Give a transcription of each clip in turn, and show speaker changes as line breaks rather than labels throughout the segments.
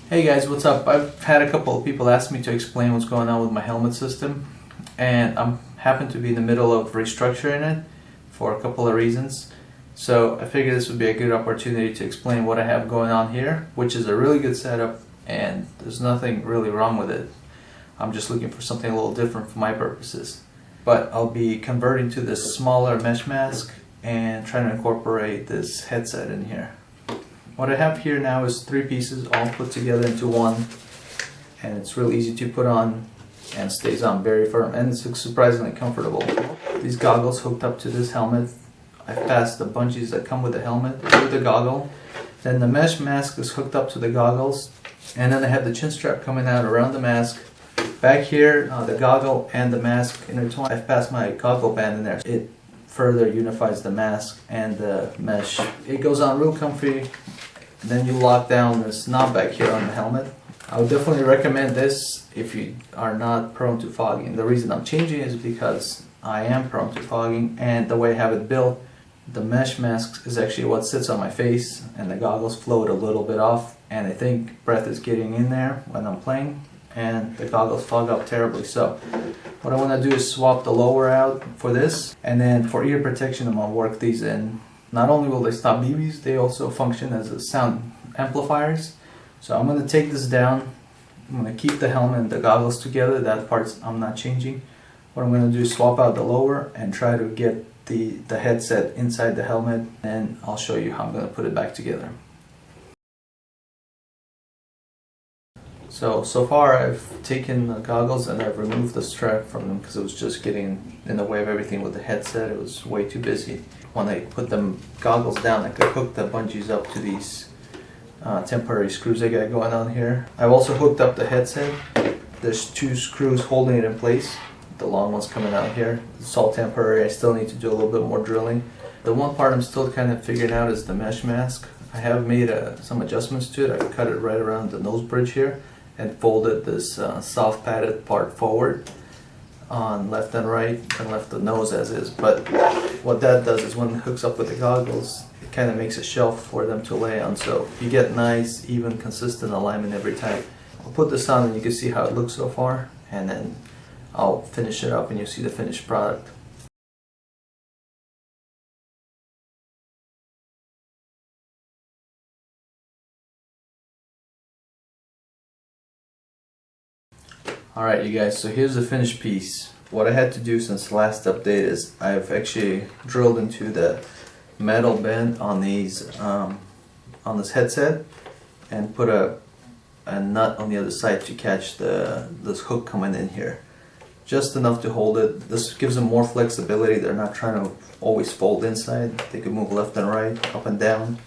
Hey guys, what's up? I've had a couple of people ask me to explain what's going on with my helmet system, and I'm happen to be in the middle of restructuring it for a couple of reasons. So I figured this would be a good opportunity to explain what I have going on here, which is a really good setup and there's nothing really wrong with it. I'm just looking for something a little different for my purposes. But I'll be converting to this smaller mesh mask and trying to incorporate this headset in here. What I have here now is 3 pieces all put together into one, and it's real easy to put on and stays on very firm, and it's surprisingly comfortable. These goggles hooked up to this helmet. I've passed the bungees that come with the helmet with the goggle. Then the mesh mask is hooked up to the goggles, and then I have the chin strap coming out around the mask. Back here, the goggle and the mask intertwined. I've passed my goggle band in there. It further unifies the mask and the mesh. It goes on real comfy. Then you lock down this knob back here on the helmet. I would definitely recommend this if you are not prone to fogging. The reason I'm changing is because I am prone to fogging, and the way I have it built, the mesh mask is actually what sits on my face and the goggles float a little bit off, and I think breath is getting in there when I'm playing and the goggles fog up terribly. So what I want to do is swap the lower out for this, and then for ear protection I'm going to work these in. Not only will they stop BBs, they also function as sound amplifiers. So I'm going to take this down. I'm going to keep the helmet and the goggles together. That part I'm not changing. What I'm going to do is swap out the lower and try to get the headset inside the helmet, and I'll show you how I'm going to put it back together. So far I've taken the goggles and I've removed the strap from them because it was just getting in the way of everything with the headset. It was way too busy. When I put the goggles down, I could hook the bungees up to these temporary screws I got going on here. I've also hooked up the headset. There's 2 screws holding it in place. The long one's coming out here. It's all temporary. I still need to do a little bit more drilling. The one part I'm still kind of figuring out is the mesh mask. I have made some adjustments to it. I cut it right around the nose bridge here and folded this soft padded part forward on left and right, and left the nose as is. But what that does is when it hooks up with the goggles, it kind of makes a shelf for them to lay on, so you get nice, even, consistent alignment every time. I'll put this on and you can see how it looks so far, and then I'll finish it up and you'll see the finished product. Alright you guys, so here's the finished piece. What I had to do since last update is I've actually drilled into the metal bend on these on this headset and put a nut on the other side to catch this hook coming in here. Just enough to hold it. This gives them more flexibility. They're not trying to always fold inside. They can move left and right, up and down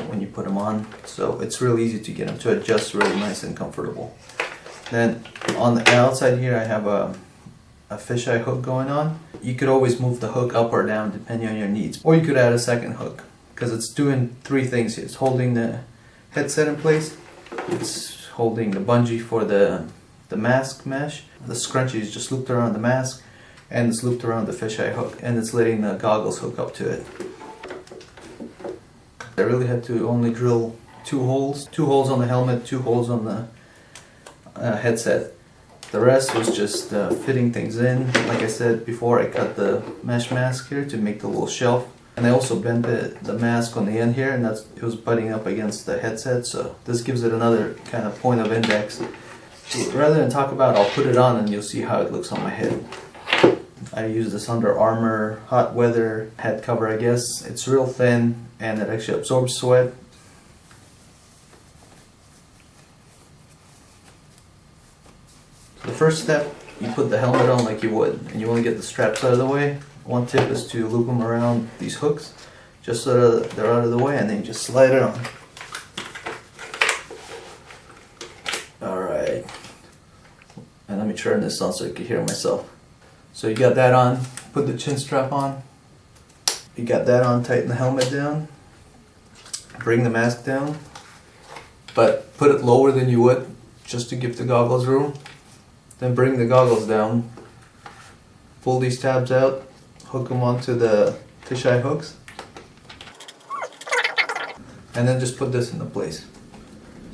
when you put them on. So it's real easy to get them to adjust really nice and comfortable. Then on the outside here I have a fisheye hook going on. You could always move the hook up or down depending on your needs. Or you could add a second hook, because it's doing 3 things here. It's holding the headset in place, it's holding the bungee for the mask mesh, the scrunchie is just looped around the mask, and it's looped around the fisheye hook, and it's letting the goggles hook up to it. I really had to only drill 2 holes. 2 holes on the helmet, 2 holes on the headset. The rest was just fitting things in. Like I said before, I cut the mesh mask here to make the little shelf, and I also bent the mask on the end here, and it was butting up against the headset, so this gives it another kind of point of index. Rather than talk about it, I'll put it on and you'll see how it looks on my head. I use this Under Armour hot weather head cover, I guess. It's real thin and it actually absorbs sweat. The first step, you put the helmet on like you would, and you want to get the straps out of the way. One tip is to loop them around these hooks, just so that they're out of the way, and then you just slide it on. Alright, and let me turn this on so I can hear myself. So you got that on, put the chin strap on. You got that on, tighten the helmet down, bring the mask down, but put it lower than you would, just to give the goggles room. Then bring the goggles down, pull these tabs out, hook them onto the fisheye hooks, and then just put this into place.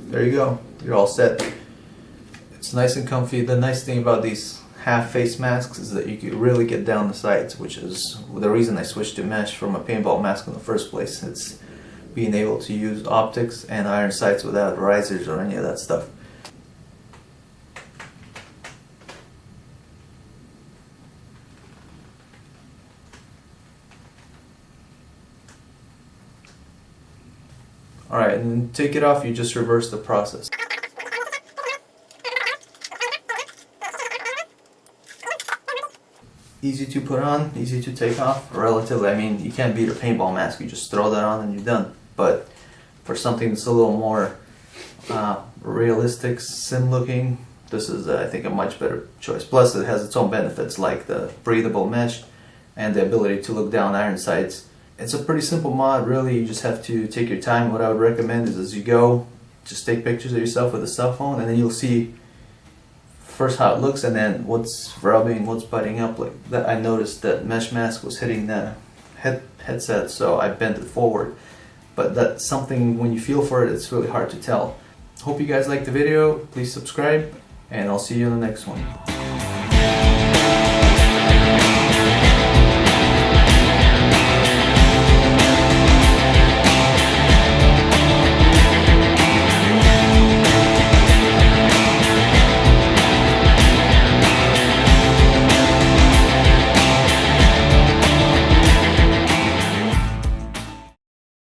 There you go. You you're all set. It's nice and comfy. The nice thing about these half face masks is that you can really get down the sides, which is the reason I switched to mesh from a paintball mask in the first place. It's being able to use optics and iron sights without risers or any of that stuff. Alright, and then take it off, you just reverse the process. Easy to put on, easy to take off, relatively. I mean, you can't beat a paintball mask, you just throw that on and you're done. But for something that's a little more realistic, sim looking, this is I think a much better choice. Plus it has its own benefits like the breathable mesh and the ability to look down iron sights. It's a pretty simple mod, really. You just have to take your time. What I would recommend is as you go, just take pictures of yourself with a cell phone, and then you'll see first how it looks and then what's rubbing, what's butting up. Like that, I noticed that mesh mask was hitting the headset, so I bent it forward. But that's something, when you feel for it, it's really hard to tell. Hope you guys liked the video. Please subscribe, and I'll see you in the next one.